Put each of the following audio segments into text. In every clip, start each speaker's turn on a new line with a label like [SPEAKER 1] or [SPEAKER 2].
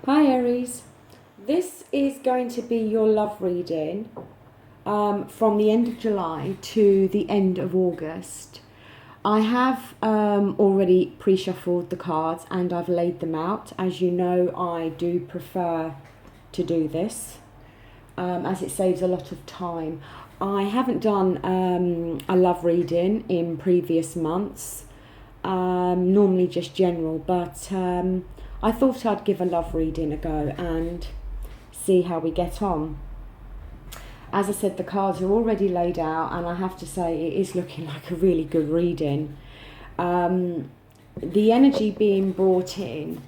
[SPEAKER 1] Hi Aries, this is going to be your love reading from the end of July to the end of August. I have already pre-shuffled the cards and I've laid them out. As you know, I do prefer to do this as it saves a lot of time. I haven't done a love reading in previous months, normally just general, but I thought I'd give a love reading a go and see how we get on. As I said, the cards are already laid out and I have to say it is looking like a really good reading. The energy being brought in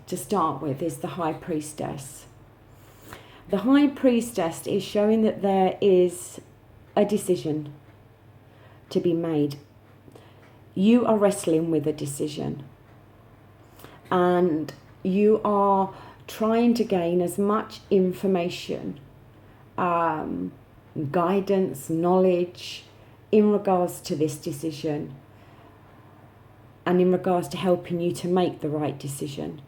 [SPEAKER 1] to start with is the High Priestess. The High Priestess is showing that there is a decision to be made. You are wrestling with a decision. And you are trying to gain as much information, guidance, knowledge in regards to this decision and in regards to helping you to make the right decision.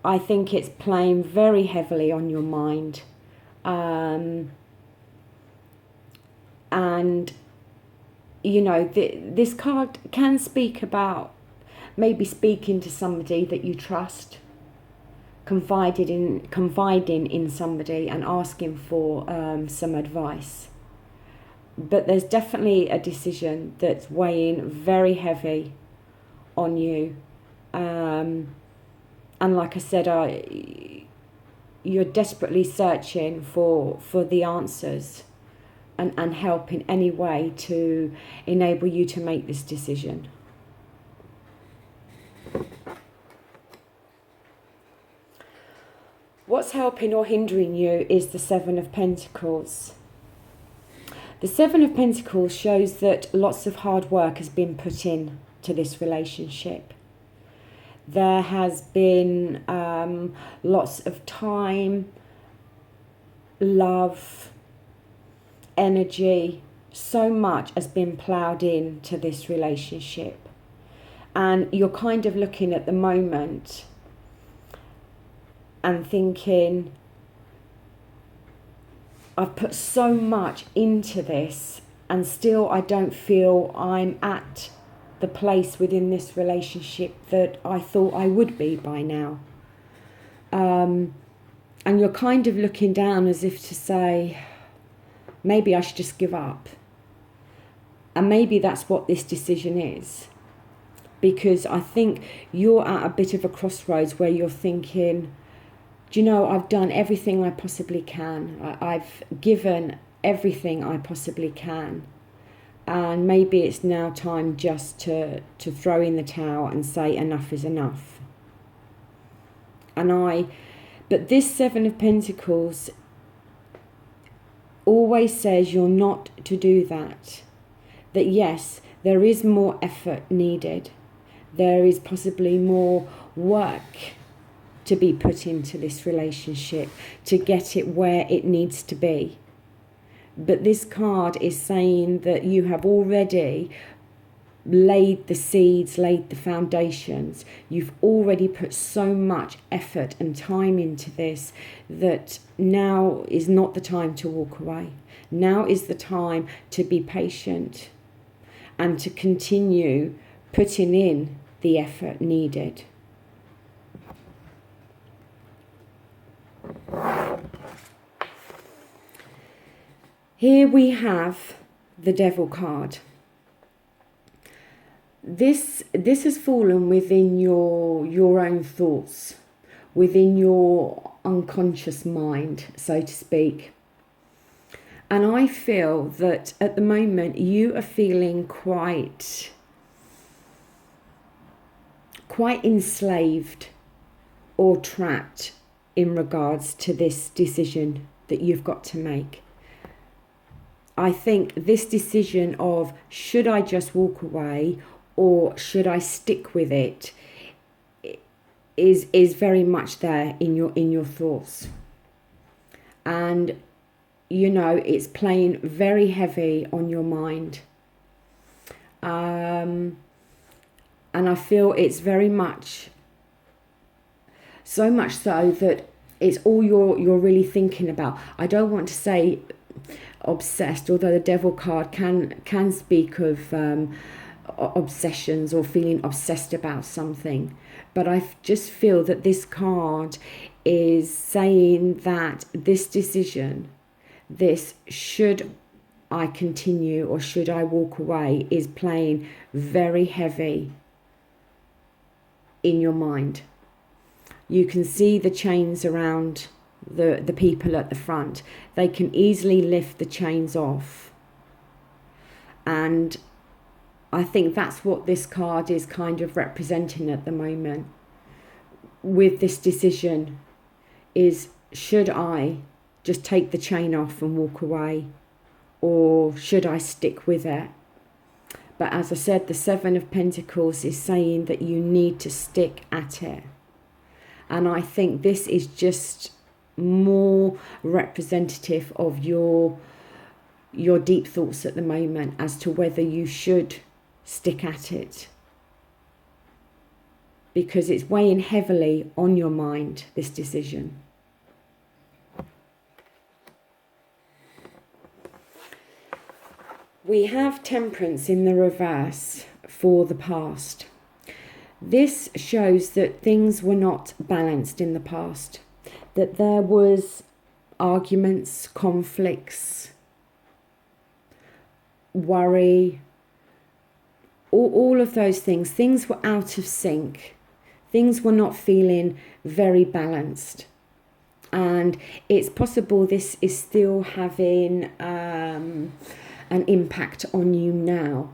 [SPEAKER 1] I think it's playing very heavily on your mind. And, you know, this card can speak about maybe speaking to somebody that you trust, confiding in somebody and asking for some advice. But there's definitely a decision that's weighing very heavy on you. And like I said, you're desperately searching for the answers and help in any way to enable you to make this decision. What's helping or hindering you is the Seven of Pentacles. The Seven of Pentacles shows that lots of hard work has been put in to this relationship. There has been lots of time, love, energy, so much has been ploughed into this relationship. And you're kind of looking at the moment and thinking, I've put so much into this and still I don't feel I'm at the place within this relationship that I thought I would be by now. And you're kind of looking down as if to say, maybe I should just give up. And maybe that's what this decision is. Because I think you're at a bit of a crossroads where you're thinking, do you know, I've done everything I possibly can. I've given everything I possibly can. And maybe it's now time just to throw in the towel and say enough is enough. But this Seven of Pentacles always says you're not to do that. That yes, there is more effort needed. There is possibly more work to be put into this relationship to get it where it needs to be. But this card is saying that you have already laid the seeds, laid the foundations. You've already put so much effort and time into this that now is not the time to walk away. Now is the time to be patient and to continue putting in the effort needed. Here we have the Devil card. This has fallen within your own thoughts, within your unconscious mind, so to speak. And I feel that at the moment you are feeling quite enslaved or trapped in regards to this decision that you've got to make. I think this decision of should I just walk away or should I stick with it is very much there in your thoughts. And you know, it's playing very heavy on your mind. And I feel it's very much So much so that it's all you're really thinking about. I don't want to say obsessed, although the Devil card can speak of obsessions or feeling obsessed about something. But I just feel that this card is saying that this decision, this should I continue or should I walk away, is playing very heavy in your mind. You can see the chains around the people at the front. They can easily lift the chains off. And I think that's what this card is kind of representing at the moment with this decision, is should I just take the chain off and walk away, or should I stick with it? But as I said, the Seven of Pentacles is saying that you need to stick at it. And I think this is just more representative of your deep thoughts at the moment as to whether you should stick at it, because it's weighing heavily on your mind, this decision. We have Temperance in the reverse for the past. This shows that things were not balanced in the past, that there was arguments, conflicts, worry, all of those things. Things were out of sync. Things were not feeling very balanced. And it's possible this is still having an impact on you now,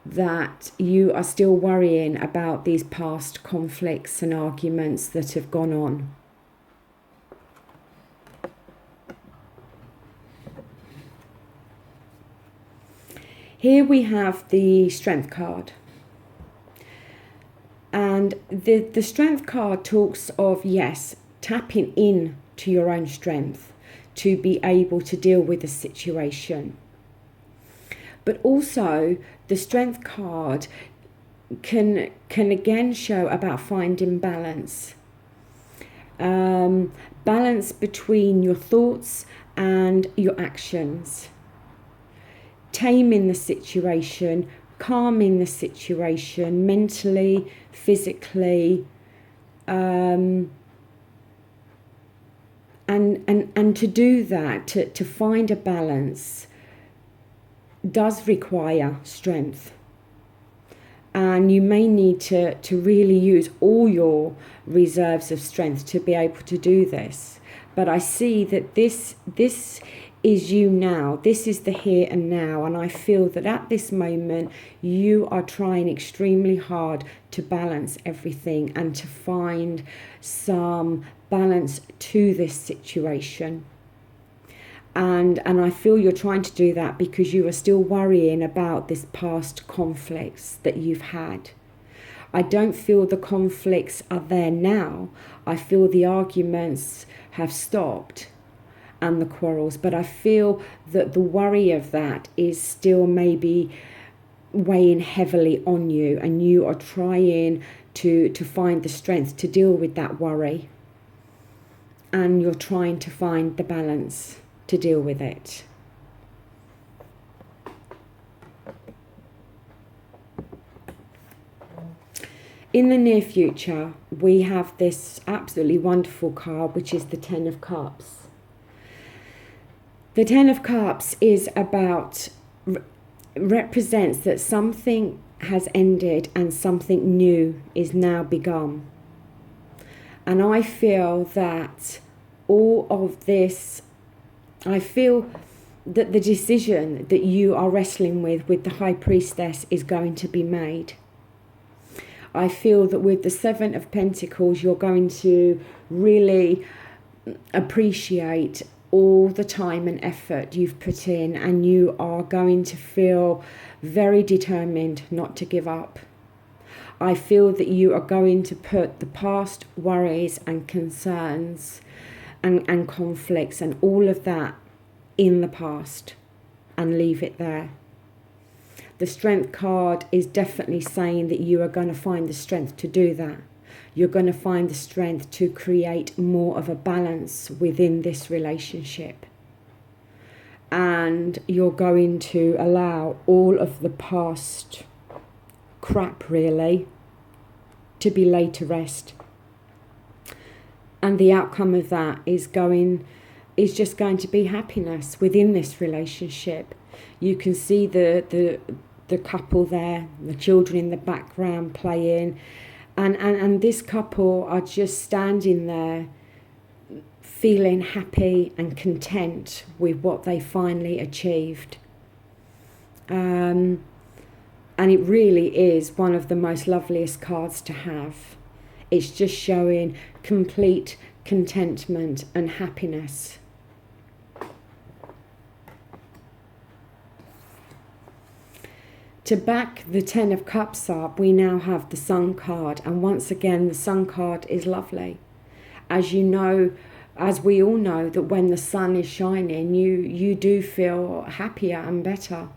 [SPEAKER 1] that you are still worrying about these past conflicts and arguments that have gone on. Here we have the Strength card. And the Strength card talks of, yes, tapping in to your own strength to be able to deal with a situation. But also the Strength card can again show about finding balance. Balance between your thoughts and your actions. Taming the situation, calming the situation mentally, physically, and to do that, to find a balance, does require strength. And you may need to really use all your reserves of strength to be able to do this. But I see that this is you now. This is the here and now. And I feel that at this moment, you are trying extremely hard to balance everything and to find some balance to this situation. And I feel you're trying to do that because you are still worrying about this past conflicts that you've had. I don't feel the conflicts are there now. I feel the arguments have stopped and the quarrels, but I feel that the worry of that is still maybe weighing heavily on you, and you are trying to find the strength to deal with that worry, and you're trying to find the balance to deal with it. In the near future, we have this absolutely wonderful card, which is the Ten of Cups. The Ten of Cups is about, represents that something has ended and something new is now begun. And I feel that all of this, I feel that the decision that you are wrestling with the High Priestess is going to be made. I feel that with the Seven of Pentacles, you're going to really appreciate all the time and effort you've put in, and you are going to feel very determined not to give up. I feel that you are going to put the past worries and concerns and conflicts and all of that in the past and leave it there. The Strength card is definitely saying that you are going to find the strength to do that. you're going to find the strength to create more of a balance within this relationship. And you're going to allow all of the past crap, really, to be laid to rest. And the outcome of that is just going to be happiness within this relationship. You can see the couple there, the children in the background playing, and this couple are just standing there feeling happy and content with what they finally achieved. And it really is one of the most loveliest cards to have. It's just showing complete contentment and happiness. To back the Ten of Cups up, we now have the Sun card. And once again, the Sun card is lovely. As you know, as we all know, that when the sun is shining, you do feel happier and better.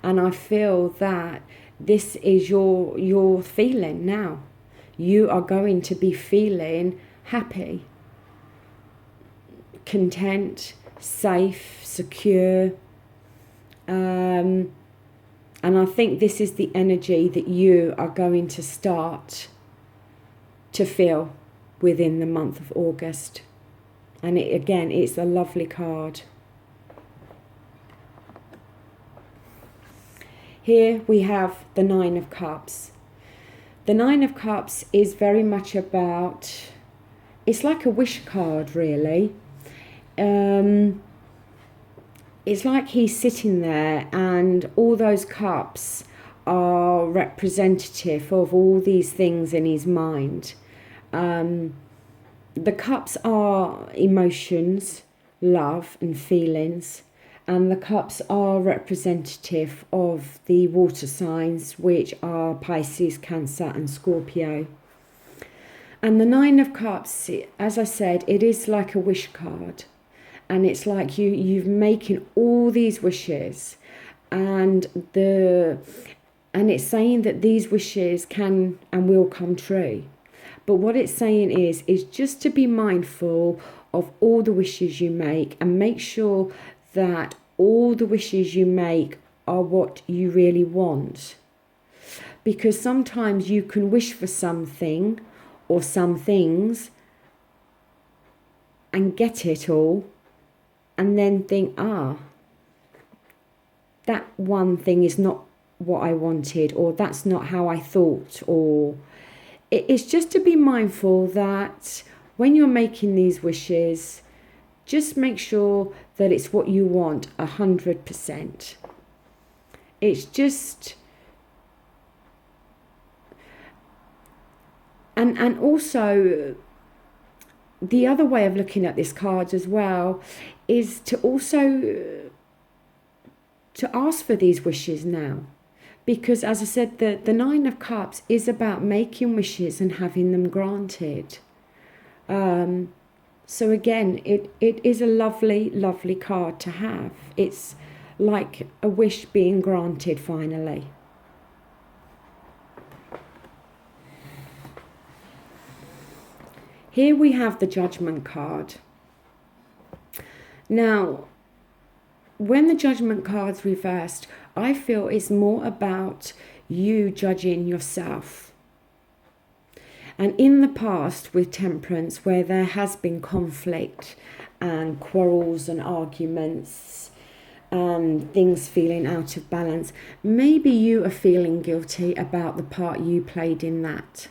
[SPEAKER 1] And I feel that this is your feeling now. You are going to be feeling happy, content, safe, secure. And I think this is the energy that you are going to start to feel within the month of August. And again, it's a lovely card. Here we have the Nine of Cups. The Nine of Cups is very much about, it's like a wish card, really. It's like he's sitting there and all those cups are representative of all these things in his mind. The cups are emotions, love and feelings, and the cups are representative of the water signs, which are Pisces, Cancer and Scorpio. And the Nine of Cups, as I said, it is like a wish card. And it's like you've making all these wishes, and it's saying that these wishes can and will come true. But what it's saying is just to be mindful of all the wishes you make, and make sure that all the wishes you make are what you really want. Because sometimes you can wish for something or some things and get it all, and then think, that one thing is not what I wanted, or that's not how I thought, or it's just to be mindful that when you're making these wishes, just make sure that it's what you want 100%. It's just, and also the other way of looking at this card as well is to also to ask for these wishes now. Because as I said, the Nine of Cups is about making wishes and having them granted. So again, it is a lovely, lovely card to have. It's like a wish being granted finally. Here we have the Judgment card. Now, when the Judgment card's reversed, I feel it's more about you judging yourself. And in the past with Temperance, where there has been conflict and quarrels and arguments and things feeling out of balance, maybe you are feeling guilty about the part you played in that.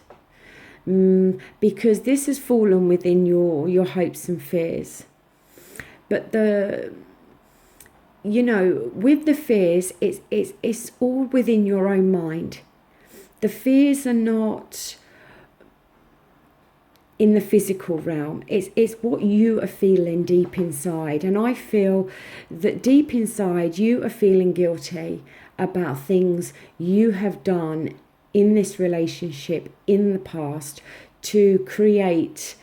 [SPEAKER 1] Because this has fallen within your hopes and fears. But with the fears, it's all within your own mind. The fears are not in the physical realm. It's what you are feeling deep inside. And I feel that deep inside you are feeling guilty about things you have done in this relationship in the past to create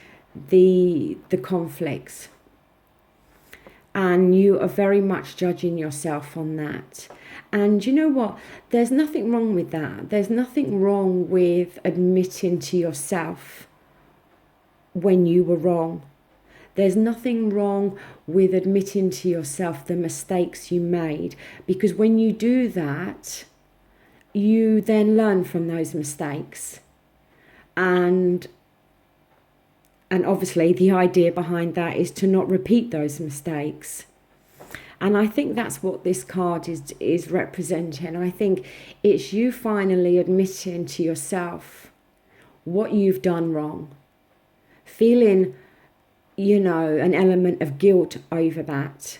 [SPEAKER 1] the conflicts. And you are very much judging yourself on that. And you know what? There's nothing wrong with that. There's nothing wrong with admitting to yourself when you were wrong. There's nothing wrong with admitting to yourself the mistakes you made, because when you do that, you then learn from those mistakes. And obviously the idea behind that is to not repeat those mistakes. And I think that's what this card is representing. I think it's you finally admitting to yourself what you've done wrong, feeling, you know, an element of guilt over that,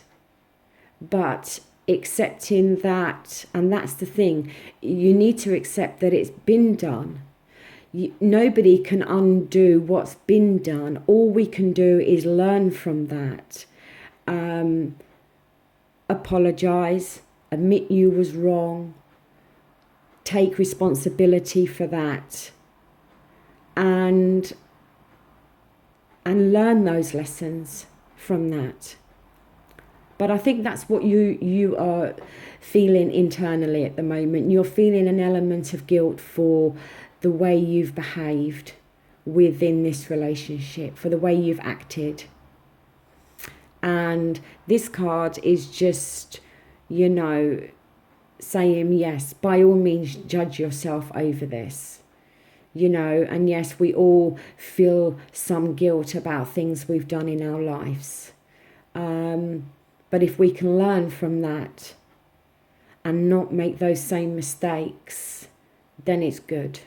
[SPEAKER 1] but accepting that. And that's the thing, you need to accept that it's been done. Nobody can undo what's been done. All we can do is learn from that. Apologize, admit you was wrong, take responsibility for that, and learn those lessons from that. But I think that's what you are feeling internally at the moment. You're feeling an element of guilt for the way you've behaved within this relationship, for the way you've acted. And this card is just, you know, saying, yes, by all means, judge yourself over this. You know, and yes, we all feel some guilt about things we've done in our lives. But if we can learn from that and not make those same mistakes, then it's good.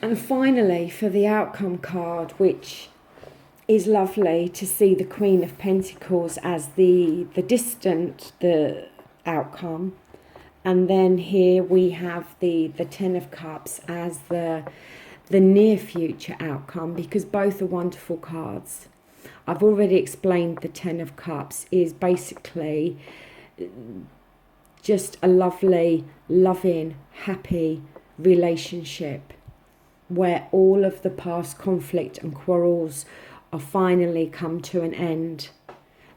[SPEAKER 1] And finally, for the outcome card, which is lovely to see the Queen of Pentacles as the outcome. And then here we have the Ten of Cups as the near future outcome, because both are wonderful cards. I've already explained the Ten of Cups is basically just a lovely, loving, happy relationship where all of the past conflict and quarrels are finally come to an end.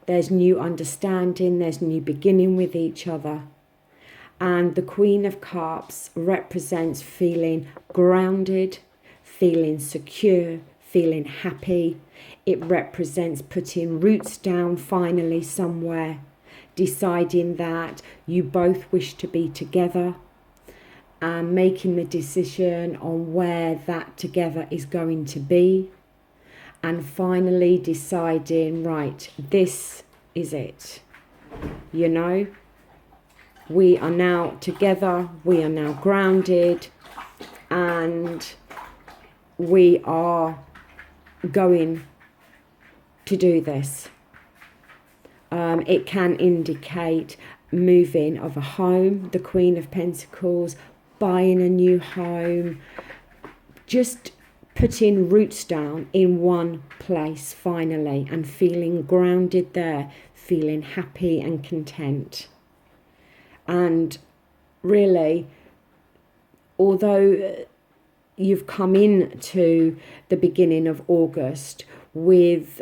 [SPEAKER 1] There's new understanding, there's new beginning with each other. And the Queen of Cups represents feeling grounded, feeling secure, feeling happy. It represents putting roots down finally somewhere, deciding that you both wish to be together, and making the decision on where that together is going to be, and finally deciding, right, this is it. You know, we are now together, we are now grounded, and we are going to do this. It can indicate moving of a home, the Queen of Pentacles, buying a new home, just putting roots down in one place finally and feeling grounded there, feeling happy and content. And really, although you've come into the beginning of August with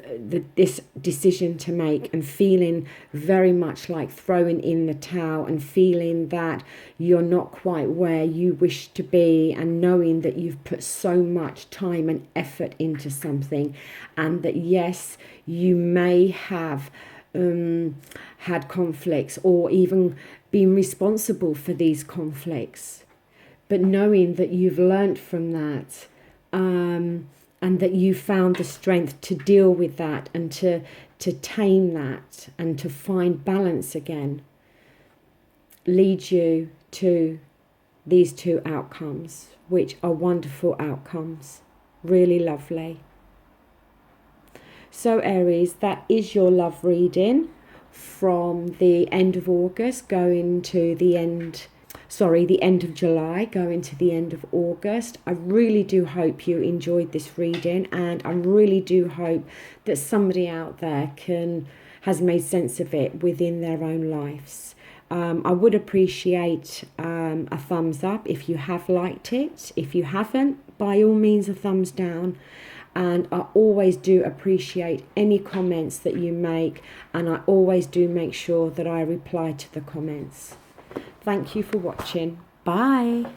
[SPEAKER 1] this decision to make and feeling very much like throwing in the towel and feeling that you're not quite where you wish to be, and knowing that you've put so much time and effort into something, and that yes, you may have had conflicts or even been responsible for these conflicts, but knowing that you've learnt from that, and that you found the strength to deal with that and to tame that and to find balance again, leads you to these two outcomes, which are wonderful outcomes, really lovely. So Aries, that is your love reading from the end of August going to the end of July going to the end of August. I really do hope you enjoyed this reading, and I really do hope that somebody out there has made sense of it within their own lives. I would appreciate a thumbs up if you have liked it. If you haven't, by all means a thumbs down. and I always do appreciate any comments that you make, and I always do make sure that I reply to the comments. Thank you for watching. Bye.